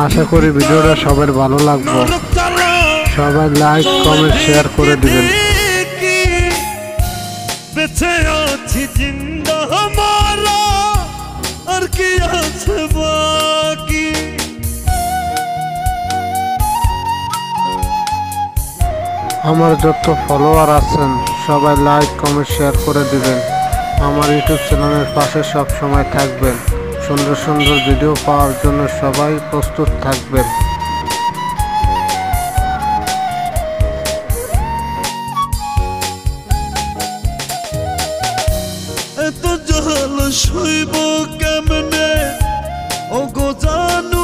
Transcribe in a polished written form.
আশা করি ভিডিওটা সবার ভালো লাগবে। সবাই লাইক কমেন্ট শেয়ার করে দিবেন। বেঁচে আছি জিন্দা হমারা আর কি আছে বাকি। আমার যত ফলোয়ার আছেন সবাই লাইক কমেন্ট শেয়ার করে দিবেন। আমার ইউটিউব চ্যানেলের পাশে সব সময় থাকবেন। সুন্দর সুন্দর ভিডিও পাওয়ার জন্য সবাই প্রস্তুত থাকবেন। এত জল সইব কেমনে ও গো জানু